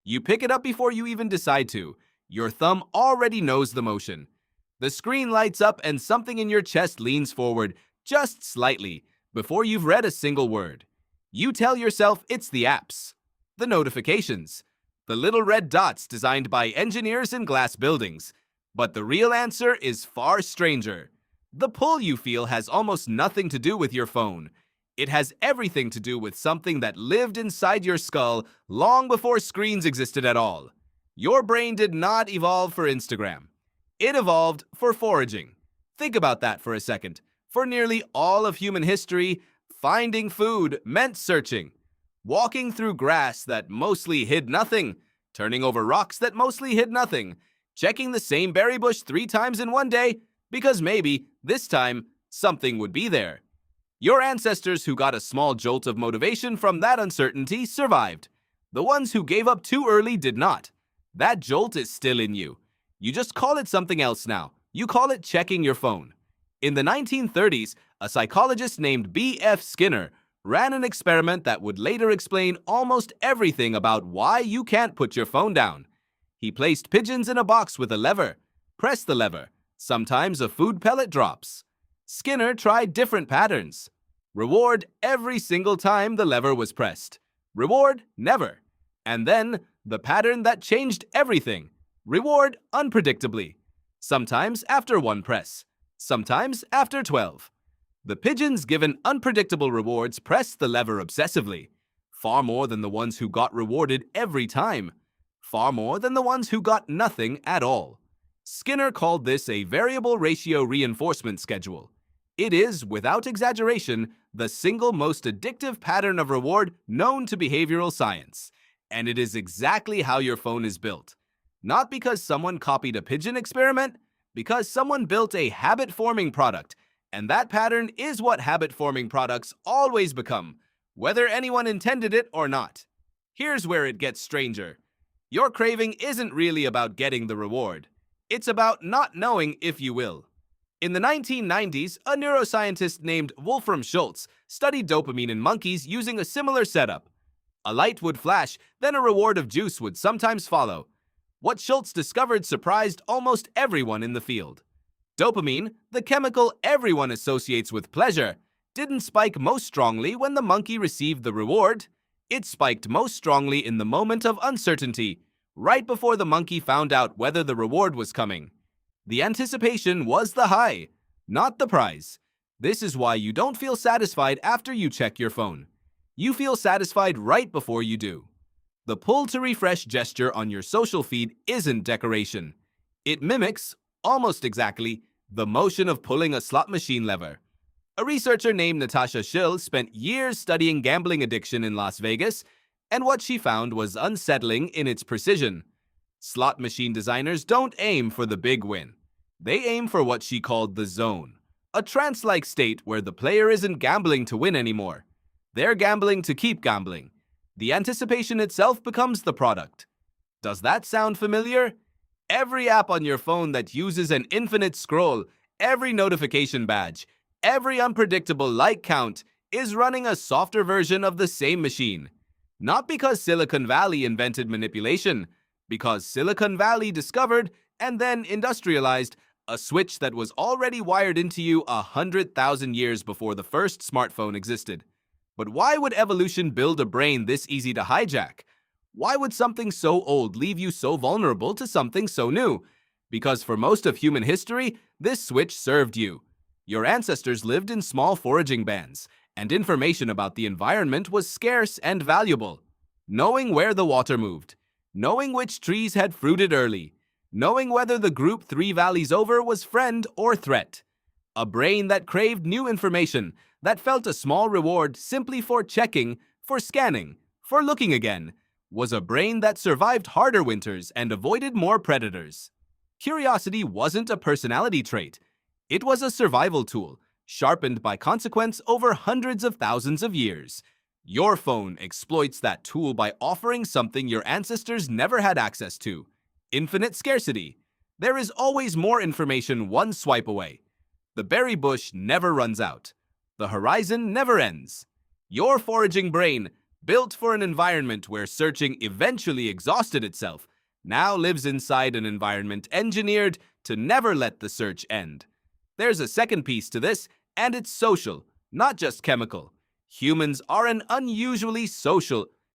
You pick it up before you even decide to. Your thumb already knows the motion. The screen lights up and something in your chest leans forward, just slightly, before you've read a single word. You tell yourself it's the apps, the notifications, the little red dots designed by engineers in glass buildings. But the real answer is far stranger. The pull you feel has almost nothing to do with your phone. It has everything to do with something that lived inside your skull long before screens existed at all. Your brain did not evolve for Instagram. It evolved for foraging. Think about that for a second. For nearly all of human history, finding food meant searching. Walking through grass that mostly hid nothing, turning over rocks that mostly hid nothing, checking the same berry bush 3 times in one day because maybe, this time, something would be there. Your ancestors who got a small jolt of motivation from that uncertainty survived. The ones who gave up too early did not. That jolt is still in you. You just call it something else now. You call it checking your phone. In the 1930s, a psychologist named B.F. Skinner ran an experiment that would later explain almost everything about why you can't put your phone down. He placed pigeons in a box with a lever. Press the lever. Sometimes a food pellet drops. Skinner tried different patterns. Reward every single time the lever was pressed. Reward never. And then the pattern that changed everything. Reward unpredictably. Sometimes after 1 press. Sometimes after 12. The pigeons given unpredictable rewards pressed the lever obsessively. Far more than the ones who got rewarded every time. Far more than the ones who got nothing at all. Skinner called this a variable ratio reinforcement schedule. It is, without exaggeration, the single most addictive pattern of reward known to behavioral science. And it is exactly how your phone is built. Not because someone copied a pigeon experiment, because someone built a habit-forming product. And that pattern is what habit-forming products always become, whether anyone intended it or not. Here's where it gets stranger. Your craving isn't really about getting the reward. It's about not knowing if you will. In the 1990s, a neuroscientist named Wolfram Schultz studied dopamine in monkeys using a similar setup. A light would flash, then a reward of juice would sometimes follow. What Schultz discovered surprised almost everyone in the field. Dopamine, the chemical everyone associates with pleasure, didn't spike most strongly when the monkey received the reward. It spiked most strongly in the moment of uncertainty, right before the monkey found out whether the reward was coming. The anticipation was the high, not the prize. This is why you don't feel satisfied after you check your phone. You feel satisfied right before you do. The pull to refresh gesture on your social feed isn't decoration. It mimics, almost exactly, the motion of pulling a slot machine lever. A researcher named Natasha Schüll spent years studying gambling addiction in Las Vegas, and what she found was unsettling in its precision. Slot machine designers don't aim for the big win. They aim for what she called the zone, a trance-like state where the player isn't gambling to win anymore. They're gambling to keep gambling. The anticipation itself becomes the product. Does that sound familiar? Every app on your phone that uses an infinite scroll, every notification badge, every unpredictable like count is running a softer version of the same machine. Not because Silicon Valley invented manipulation, because Silicon Valley discovered and then industrialized a switch that was already wired into you 100,000 years before the first smartphone existed. But why would evolution build a brain this easy to hijack? Why would something so old leave you so vulnerable to something so new? Because for most of human history, this switch served you. Your ancestors lived in small foraging bands, and information about the environment was scarce and valuable. Knowing where the water moved, knowing which trees had fruited early, knowing whether the group 3 valleys over was friend or threat. A brain that craved new information, that felt a small reward simply for checking, for scanning, for looking again, was a brain that survived harder winters and avoided more predators. Curiosity wasn't a personality trait. It was a survival tool, sharpened by consequence over hundreds of thousands of years. Your phone exploits that tool by offering something your ancestors never had access to: infinite scarcity. There is always more information one swipe away. The berry bush never runs out. The horizon never ends. Your foraging brain, built for an environment where searching eventually exhausted itself, now lives inside an environment engineered to never let the search end. There's a second piece to this, and it's social, not just chemical. Humans are an unusually social